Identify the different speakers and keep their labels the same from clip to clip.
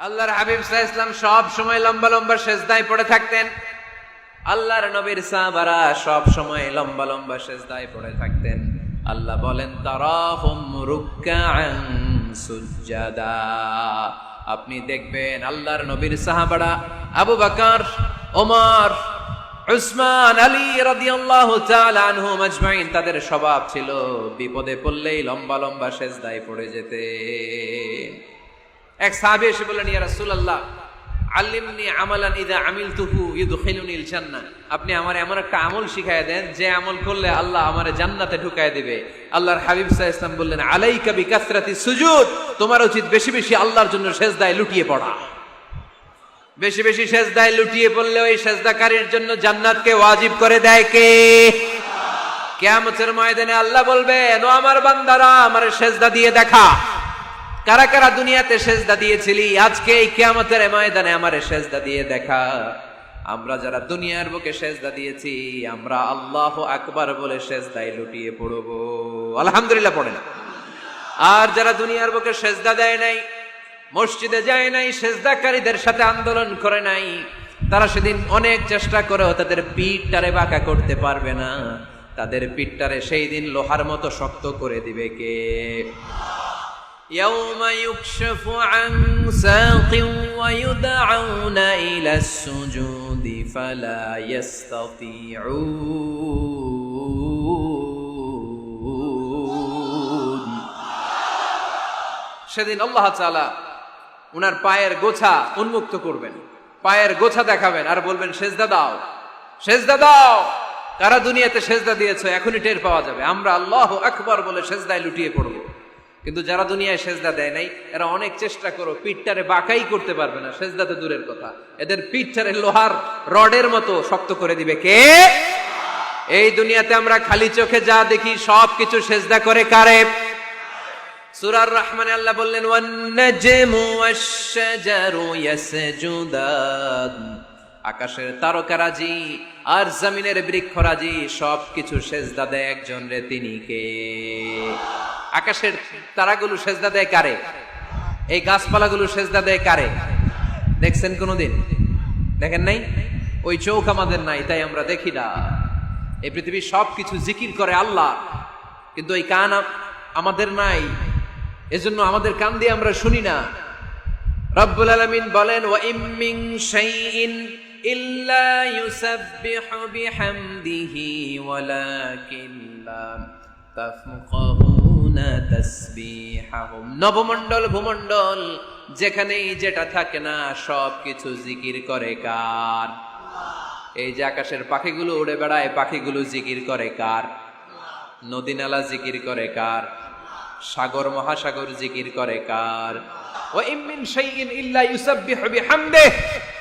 Speaker 1: আল্লাহর হাবিব সাল্লাল্লাহু আলাইহি ওয়াসাল্লাম সব সময় লম্বা লম্বা সেজদায় পড়ে থাকতেন। আল্লাহর নবীর সাহাবারা সব সময় লম্বা লম্বা সেজদায় পড়ে থাকতেন। আল্লাহ বলেন তারাহুম রুকআন সুজদা। আপনি দেখবেন আল্লাহর নবীর সাহাবারা আবু বকর, ওমর, উসমান, আলী রাদিয়াল্লাহু তাআলা আনহুম আজমাইন, তাদের স্বভাব ছিল বিপদে পড়লেই লম্বা লম্বা সেজদায় পড়ে যেতে। এক সাহাবী এসে বললেন, ইয়া রাসূলুল্লাহ আল্লিমনি আমালান ইযা আমিলতুহু ইউদখিলুনিল জান্নাহ। আপনি আমারে এমন একটা আমল শিখায়া দেন যে আমল করলে আল্লাহ আমারে জান্নাতে ঢুকায় দিবে। আল্লাহর হাবিব সাল্লাল্লাহু আলাইহি ওয়াসাল্লাম বললেন, আলাইকা বিকাসরাতি সুজুদ। তোমার উচিত বেশি বেশি আল্লাহর জন্য সেজদায় লুটিয়ে পড়া। বেশি বেশি সেজদায় লুটিয়ে পড়লে ওই সেজদাকারীর জন্য জান্নাতকে ওয়াজিব করে দেয় কে? কিয়ামতের ময়দানে আল্লাহ বলবেন, ও আমার বান্দারা আমারে সেজদা দিয়ে দেখা। কারা কারা দুনিয়াতে সেজদা দিয়েছিলি, আজকে এই কিয়ামতের ময়দানে আমারে সেজদা দিয়ে দেখা। আমরা যারা দুনিয়ার বুকে সেজদা দিয়েছি, আমরা আল্লাহু আকবার বলে সেজদায় লুটিয়ে পড়ব। আলহামদুলিল্লাহ পড়েন। আর যারা দুনিয়ার বুকে সেজদা দেয় নাই, মসজিদে যায় নাই, সেজদাকারীদের সাথে আন্দোলন করে নাই, তারা সেদিন অনেক চেষ্টা করেও তাদের পিঠটারে বাঁকা করতে পারবে না। তাদের পিঠটারে সেই দিন লোহার মতো শক্ত করে দিবে কে? يوم يكشف عن ساق ويدعون إلى السجود فلا يستطيعون। সেদিন আল্লাহ তাআলা উনার পায়ের গোছা উন্মুক্ত করবেন, পায়ের গোছা দেখাবেন আর বলবেন, সেজদা দাও, সেজদা দাও। কারা দুনিয়াতে সেজদা দিয়েছো এখনই টের পাওয়া যাবে। আমরা আল্লাহু আকবার বলে সেজদায় লুটিয়ে পড়বো। কিন্তু যারা দুনিয়ায় সেজদা দেয় নাই, এরা অনেক চেষ্টা করো পিঠটারে বাঁকাই করতে পারবে না। সেজদাতে দূরের কথা, এদের পিঠটারে লোহার রডের মতো শক্ত করে দিবে কে? এই দুনিয়াতে আমরা খালি চোখে যা দেখি সব কিছু সেজদা করে কারে? সূরার রহমানে আল্লাহ বললেন, ওয়ান নাজমু ওয়াশ-শাজারু ইয়াসজুদান। আকাশের তারকারাজি আর জমিনের বৃক্ষরাজি সব কিছু সেজদা দেয় একজন রে, তিনি কে? আকাশের তারাগুলো সেজদা দেয় কারে? এই গাছপালাগুলো সেজদা দেয় কারে? দেখছেন কোনদিন? দেখেন নাই? ওই চোখ আমাদের নাই, তাই আমরা দেখি না। এই পৃথিবীর সবকিছু জিকির করে আল্লাহ, কিন্তু এই কান আমাদের নাই, এজন্য আমাদের কান দিয়ে আমরা শুনি না। রব্বুল আলামিন বলেন, ওয়া ইম মিন শাইইন ইল্লা ইউসাব্বিহু বিহামদিহি ওয়ালাকিন লা তাফকাহুনা তাসবিহাহুম। নবমণ্ডল ভূমণ্ডল যেখানেই যেটা থাকে না সব কিছু জিকির করে কার? এই যে আকাশের পাখিগুলো উড়ে বেড়ায়, পাখিগুলো জিকির করে কার? নদী নালা জিকির করে কার? সাগর মহাসাগর জিকির করে কার? ওয়া ইম মিন শাইইন ইল্লা ইউসাব্বিহু বিহামদিহি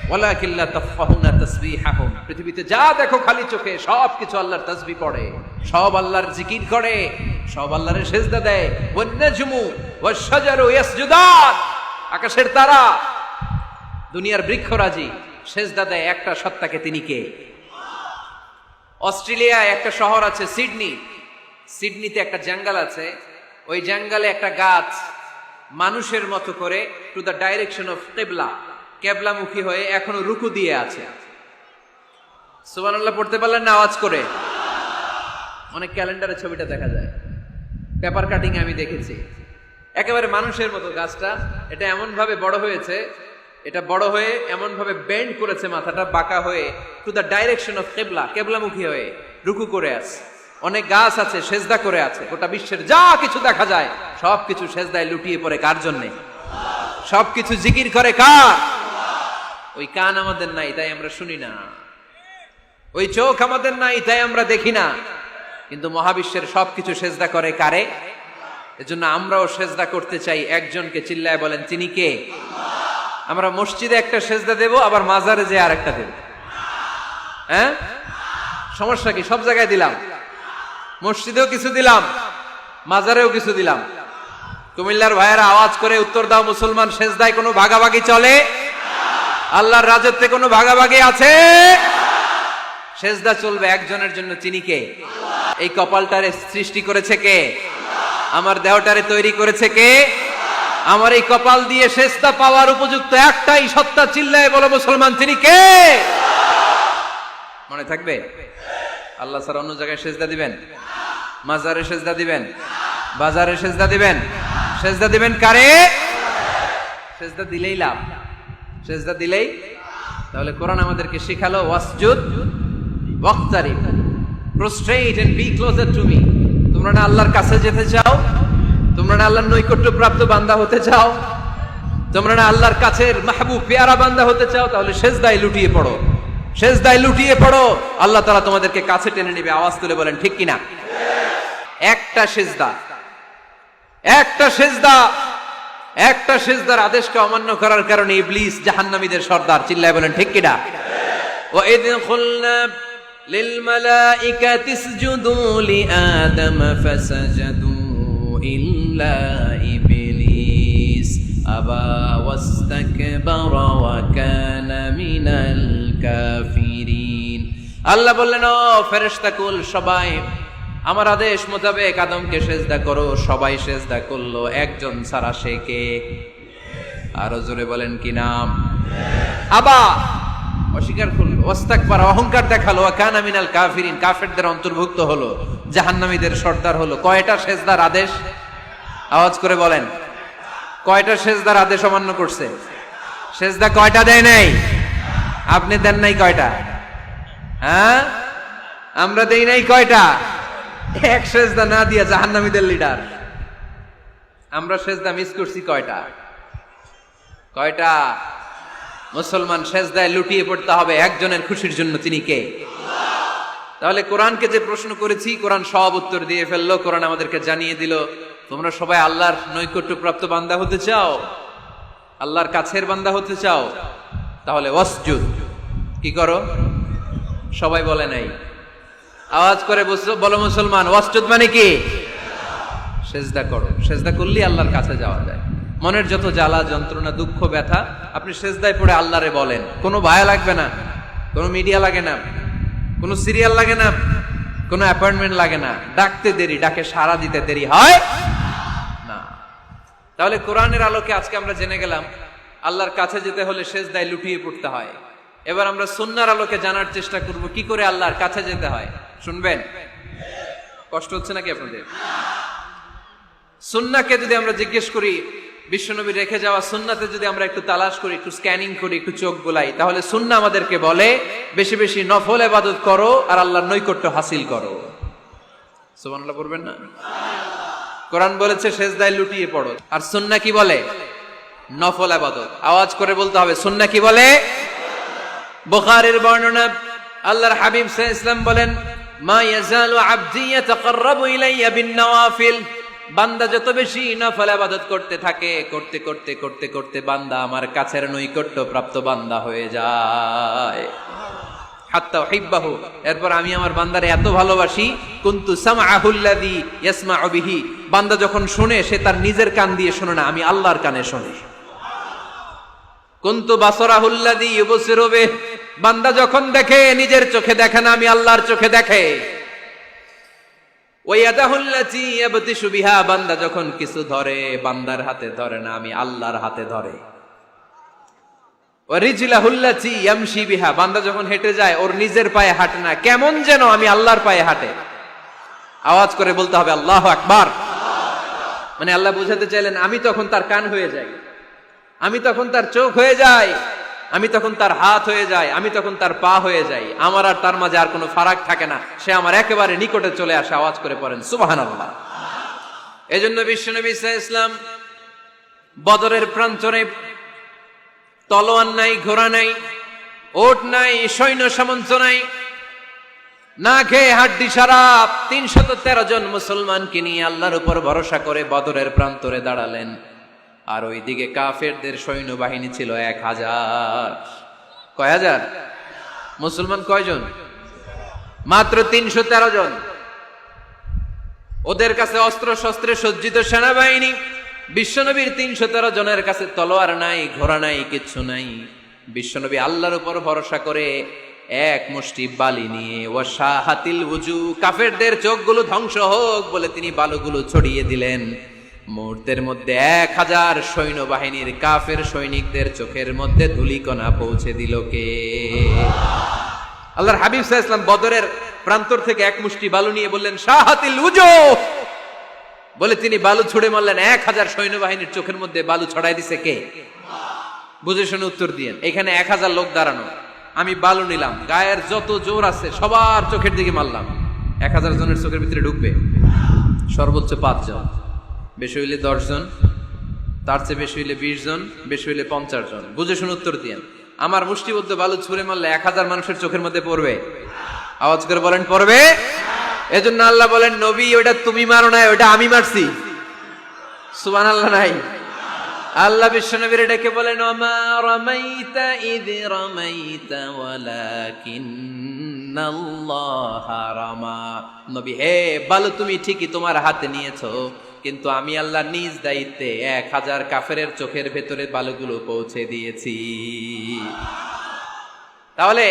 Speaker 1: ওয়ালাকিন লা তাফকাহুনা তাসবিহাহুম। পৃথিবীতে যা দেখো খালি চোখে সব কিছু আল্লাহর তাসবিহ পড়ে, সব আল্লাহর জিকির করে, সব আল্লাহর সেজদা দেয়। ওয়ান নাজমু ওয়াশ-শাজারু ইয়াসজুদান। আকাশের তারা, দুনিয়ার বৃক্ষরাজি সেজদা দেয় একটা সত্তাকে, তিনি কে? অস্ট্রেলিয়ায় একটা শহর আছে সিডনি। সিডনিতে একটা জঙ্গল আছে, ওই জঙ্গলে একটা গাছ মানুষের মতো করে টু দ্য ডাইরেকশন অফ কিবলা, কেবলামুখী হয়ে এখনো রুকু দিয়ে আছে। সুবহানাল্লাহ পড়তে পারলেন না আওয়াজ করে? অনেক ক্যালেন্ডারে ছবিটা দেখা যায়, পেপার কাটিং আমি দেখেছি। একেবারে মানুষের মতো গাছটা। এটা এমন ভাবে বড় হয়েছে, এটা বড় হয়ে এমন ভাবে বেন্ড করেছে, মাথাটা বাঁকা হয়ে টু দ্য ডাইরেকশন অফ কিবলা, কেবলামুখী হয়ে রুকু করে আছে। অনেক গাছ আছে সেজদা করে আছে। গোটা বিশ্বের যা কিছু দেখা যায় সব কিছু সেজদায় লুটিয়ে পড়ে কার জন্যে? সবকিছু জিকির করে কার? ওই কান আমাদের নাই, তাই আমরা শুনি না। ওই চোখ আমাদের নাই, তাই আমরা দেখি না। কিন্তু মহাবিশ্বের সবকিছু সেজদা করে কারে? এজন্য আমরাও সেজদা করতে চাই একজনকে। চিল্লায় বলেন, তিনি কে? আমরা মসজিদে একটা সেজদা দেব, আবার মাজারে যে আর একটা দেব। হ্যাঁ, সমস্যা কি? সব জায়গায় দিলাম, মসজিদেও কিছু দিলাম, মাজারেও কিছু দিলাম। কুমিল্লার ভাইয়েরা আওয়াজ করে উত্তর দাও, মুসলমান সেজদায় কোনো ভাগাভাগি চলে? আল্লাহর রাজত্বে কোনো ভাগাভাগি আছে? সেজদা চলবে একজনের জন্য, তিনি কে? এই কপালটারে সৃষ্টি করেছে কে? আমার দেহটারে তৈরি করেছে কে? আমার এই কপাল দিয়ে সেজদা পাওয়ার উপযুক্ত একটাই সত্তা, চিল্লায় বলো মুসলমান, তিনি কে? মনে থাকবে? আল্লাহ ছাড়া অন্য জায়গায় সেজদা দিবেন? মাজারে সেজদা দিবেন? বাজারে সেজদা দিবেন? সেজদা দিবেন কারে? সেজদা দিলেই লাভ, সেজদা দিলেই। তাহলে কোরআন আমাদেরকে শিখালো ওয়াসজুদ ওয়াকতারিব, prostrate and be closer to me. তোমরা না আল্লাহর কাছে যেতে চাও? তোমরা না আল্লাহর নৈকট্য প্রাপ্ত বান্দা হতে চাও? তোমরা না আল্লাহর কাছের মাহবুব পেয়ারা বান্দা হতে চাও? তাহলে সেজদায় লুটিয়ে পড়ো, সেজদায় লুটিয়ে পড়ো। আল্লাহ তাআলা তোমাদেরকে কাছে টেনে নেবে। আওয়াজ তুলে বলেন ঠিক কিনা? একটা সেজদা, একটা সেজদা, একটা সেজদার আদেশকে অমান্য করার কারণে ইবলিস জাহান্নামীদের সর্দার। চিল্লায় বলেন ঠিক কিনা? ওয়া ইয কুলনা লিল মালাইকাতি ইসজুদু লিআদম ফাসাজাদু ইল্লা ইবলিস আবা ওয়াস্তাকবারা ওয়া কানা মিনাল কাফিরিন। আল্লাহ বললেন, ও ফেরেশতাকুল সবাই আমার আদেশ মোতাবেক আদমকে সেজদা করো। সবাই সেজদা করলো, একজন ছাড়া, সে কে? আরো জোরে বলেন কি নাম? আবা, অস্বীকার করলো, ওয়াস্তাকবার, অহংকার দেখালো, ওয়া কানা মিনাল কাফিরিন, কাফেরদের অন্তর্ভুক্ত হলো, জাহান্নামীদের সর্দার হলো। কয়টা সেজদার আদেশ? আওয়াজ করে বলেন, কয়টা সেজদার আদেশ অমান্য করছে? সেজদা কয়টা দেয় নাই? আপনি দেন নাই কয়টা? হ্যাঁ, আমরা দেই নাই কয়টা? এক সেজদা না দিয়া জাহান্নামীদের লিডার। আমরা সেজদা মিস করছি কয়টা? কয়টা? মুসলমান সেজদায় লুটিয়ে পড়তে হবে একজনের খুশির জন্য, তিনি কে? তাহলে কোরআনকে যে প্রশ্ন করেছি, কোরআন সব উত্তর দিয়ে ফেললো। কোরআন আমাদেরকে জানিয়ে দিল, তোমরা সবাই আল্লাহর নৈকট্য প্রাপ্ত বান্দা হতে চাও, আল্লাহর কাছের বান্দা হতে চাও, তাহলে ওয়াসজুদ কি করো? সবাই বলে নাই, আওয়াজ করে বলো মুসলমান, ওয়াসজুদ মানে কি? সেজদা করো। সেজদা করলেই আল্লাহর কাছে যাওয়া যায়। মনের যত জ্বালা যন্ত্রণা দুঃখ ব্যথা আপনি সেজদায় পড়ে আল্লাহরে বলেন। কোনো ভায়া লাগবে না, কোনো মিডিয়া লাগে না, কোনো সিরিয়াল লাগে না, কোনো অ্যাপয়েন্টমেন্ট লাগে না। ডাকতে দেরি, ডাকে সাড়া দিতে দেরি হয় না। তাহলে কোরআনের আলোকে আজকে আমরা জেনে গেলাম আল্লাহর কাছে যেতে হলে সেজদায় লুটিয়ে পড়তে হয়। এবার আমরা সুন্নাহর আলোকে জানার চেষ্টা করব কি করে আল্লাহর কাছে যেতে হয়। শুনবেন? কষ্ট হচ্ছে নাকি আপনাদের? সুন্নাহকে যদি আমরা জিজ্ঞেস করি, বিশ্বনবী রেখে যাওয়া সুন্নাতে যদি আমরা একটু তালাশ করি, একটু স্ক্যানিং করি, একটু চোখ বুলাই, তাহলে সুন্নাহ আমাদেরকে বলে বেশি বেশি নফল ইবাদত করো আর আল্লাহর নৈকট্য হাসিল করো। সুবহানাল্লাহ পড়বেন না? কোরআন বলেছে সেজদায় লুটিয়ে পড়ো, আর সুন্নাহ কি বলে? নফল ইবাদত। আওয়াজ করে বলতে হবে, সুন্নাহ কি বলে? বুখারীর বর্ণনা, আল্লাহর হাবিব সাল্লাল্লাহু আলাইহি ওয়াসাল্লাম বলেন, মা ইয়াজালু আবদি ইয়াতাকাররাবু ইলাইয়া বিন নওয়াফিল, বান্দা যত বেশি নফল ইবাদত করতে থাকে, করতে করতে করতে করতে বান্দা আমার কাছের নৈকট্য প্রাপ্ত বান্দা হয়ে যায়। হাত্তা উহিব্বাহু, এরপর আমি আমার বান্দারে এত ভালোবাসি, কুনতু সামআহুল্লাযী ইয়াসমাউ বিহি, বান্দা যখন শুনে সে তার নিজের কান দিয়ে শুনে না, আমি আল্লাহর কানে শুনি। কুনতু বাসারাহুল্লাযী ইউবসিরু বিহি, বান্দা যখন দেখে নিজের চোখে দেখে না, আমি আল্লাহর চোখে দেখে। ওয়ায়াদাহুল্লাতী ইয়াবতিশু বিহা, বান্দা যখন কিছু ধরে বান্দার হাতে ধরে না, আমি আল্লাহর হাতে ধরে। ওয়ারিজলাহুল্লাতী ইয়ামশি বিহা, বান্দা যখন হেঁটে যায় ওর নিজের পায়ে হাঁটে না, কেমন যেন আমি আল্লাহর পায়ে হাঁটে। আওয়াজ করে বলতে হবে আল্লাহু আকবার। মানে আল্লাহ বোঝাতে চাইলেন আমি তখন তার কান হয়ে যাই, আমি তখন তার চোখ হয়ে যাই, আমি তখন তার হাত হয়ে যাই, আমি তখন তার পা হয়ে যাই। আমার আর তার মাঝে আর কোনো ফারাক থাকে না, সে আমার একেবারে নিকটে চলে আসে। আওয়াজ করে পড়েন সুবহানাল্লাহ। এজন্য বিশ্বনবী সাল্লাল্লাহু আলাইহি ওয়াসাল্লাম বদরের প্রান্তরে তলোয়ার নাই, ঘোড়া নাই, ওট নাই, সৈন্য সামন্ত নাই, না খেয়ে হাড্ডি সারা ৩১৩ জন মুসলমানকে নিয়ে আল্লাহর উপর ভরসা করে বদরের প্রান্তরে দাঁড়ালেন। আর ওইদিকে কাফেরদের সৈন্যবাহিনী ছিল ১০০০। কয় হাজার? মুসলমান কয়জন? মাত্র ৩১৩ জন। ওদের কাছে অস্ত্র শস্ত্রে সজ্জিত সেনাবাহিনী। বিশ্বনবীর ৩১৩ জনের কাছে তলোয়ার নাই, ঘোড়া নাই, কিচ্ছু নাই। বিশ্বনবী আল্লাহর উপর ভরসা করে এক মুষ্টি বালি নিয়ে, ওয়াশাহাতিল উজু, কাফেরদের চোখগুলো ধ্বংস হোক বলে তিনি বালুগুলো ছড়িয়ে দিলেন। মুহূর্তের মধ্যে 1000 সৈন্যবাহিনীর কাফের সৈনিকদের চোখের মধ্যে ধূলিকণা পৌঁছে দিল কে? আল্লাহর হাবিব সাল্লাল্লাহু আলাইহি ওয়াসাল্লাম বদরের প্রান্তর থেকে এক মুষ্টি বালু নিয়ে বললেন, শাহাতিল উজুহ, বলে তিনি বালু ছুড়ে মারলেন। 1000 সৈন্যবাহিনীর চোখের মধ্যে বালু ছড়াই দিছে কে? বুঝে শুনে উত্তর দিয়েন। এখানে 1000 লোক দাঁড়ানো, আমি বালু নিলাম, গায়ের যত জোর আছে সবার চোখের দিকে মারলাম। 1000 জনের চোখের ভিতরে ঢুকবে সর্বোচ্চ 5 জন, বেশি হইলে 10 জন, তার চেয়ে বেশি হইলে 20 জন, বেশি হইলে 50 জন। বুঝে শুনে উত্তর দিয়েন। আমার মুষ্টিবদ্ধ বালু ছুঁড়ে মারলে 1000 মানুষের চোখের মধ্যে পড়বে? আওয়াজ করে বলেন পড়বে। এজন্য আল্লাহ বলেন, নবী ওটা তুমি মারো নাই, ওটা আমি মারছি। সুবহানাল্লাহ নাই? আল্লাহ বিশ্বনবীর ডেকে বলেন, ওমা রামাইতা ইয রামাইতা ওয়ালাকিন্নাল্লাহা রামা। নবী হে, বালু তুমি ঠিকই তোমার হাতে নিয়েছো, কিন্তু আমি আল্লাহ নিজ দায়িত্বে 1000 কাফেরের চোখের ভেতরে বালুগুলো পৌঁছে দিয়েছি। তাহলে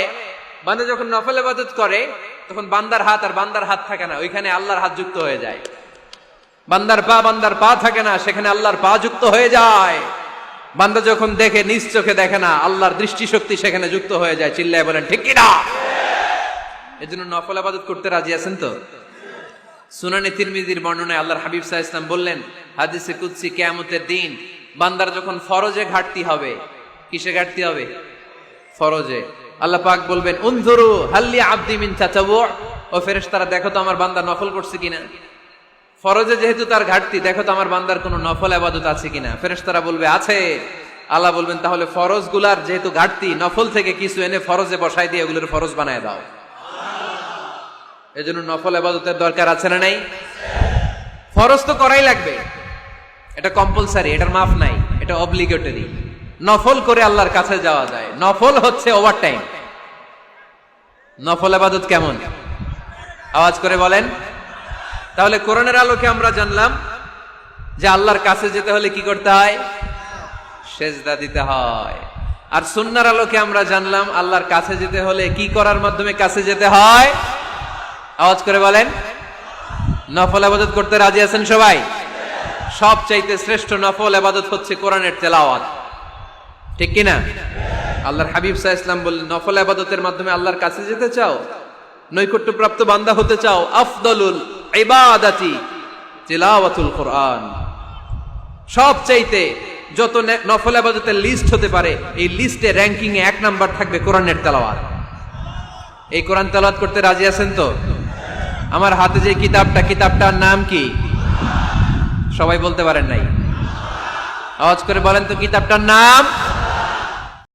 Speaker 1: বান্দা যখন নফল ইবাদত করে তখন বান্দার হাত আর বান্দার হাত থাকে না, ওইখানে আল্লাহর হাত যুক্ত হয়ে যায়। বান্দার পা থাকে না, সেখানে আল্লাহর পা যুক্ত হয়ে যায়। বান্দা যখন দেখে নিজ চোখে দেখে না, আল্লাহর দৃষ্টিশক্তি সেখানে যুক্ত হয়ে যায়। চিল্লায় বলেন ঠিক কি না? এজন্য নফল ইবাদত করতে রাজি আছেন তো? সুনানে তিরমিজির বর্ণনায় আল্লাহর হাবিব সাল্লাল্লাহু আলাইহি ওয়াসাল্লাম বললেন, হাদিসে কুদসি, কিয়ামতের দিন বান্দার যখন ফরজে ঘাটতি হবে, কিসে ঘাটতি হবে? ফরজে। আল্লাহ পাক বলবেন, উনজুরু হাল্লি আবদি মিন তাতাওয়ু, ও ফেরেশতারা দেখো তো আমার বান্দা নফল করছে কিনা। ফরজে যেহেতু তার ঘাটতি, দেখো তো আমার বান্দার কোনো নফল ইবাদত আছে কিনা। ফেরেশতারা বলবে আছে। আল্লাহ বলবেন, তাহলে ফরজ গুলার যেহেতু ঘাটতি, নফল থেকে কিছু এনে ফরজে বসাই দিয়ে ওগুলোর ফরজ বানায় দাও। এজন্য নফল ইবাদতের দরকার আছে না নাই? ফরজ তো করাই লাগবে, এটা কম্পালসারি, এটার মাফ নাই, এটা অব্লিগেটরি। নফল করে আল্লাহর কাছে যাওয়া যায়। নফল হচ্ছে ওভারটাইম। নফল ইবাদত কেমন? আওয়াজ করে বলেন। তাহলে কোরআনের আলোকে আমরা জানলাম যে আল্লাহর কাছে যেতে হলে কি করতে হয়? সেজদা দিতে হয়। আর সুন্নাহর আলোকে আমরা জানলাম আল্লাহর কাছে যেতে হলে কি করার মাধ্যমে কাছে যেতে হয়? আওয়াজ করে বলেন। নফল ইবাদত করতে রাজি আছেন সবাই? সবচাইতে শ্রেষ্ঠ নফল ইবাদত হচ্ছে কোরআনের তেলাওয়াত, ঠিক কি না? আল্লাহর হাবিব সাল্লাল্লাহু আলাইহি ওয়াসাল্লাম বললেন, নফল ইবাদতের মাধ্যমে আল্লাহর কাছে যেতে চাও, নৈকট্যপ্রাপ্ত বান্দা হতে চাও, আফদলুল ইবাদাতি তিলাওয়াতুল কোরআন। সবচাইতে যত নফল ইবাদতের লিস্ট হতে পারে, এই লিস্টে র‍্যাঙ্কিং এ 1 নাম্বার থাকবে কোরআনের তেলাওয়াত। এই কোরআন তেলাওয়াত করতে রাজি আছেন তো? আমার হাতে যে কিতাবটার নাম কি? সবাই বলতে পারেন নাই? আওয়াজ করে বলেন তো কিতাবটার নাম।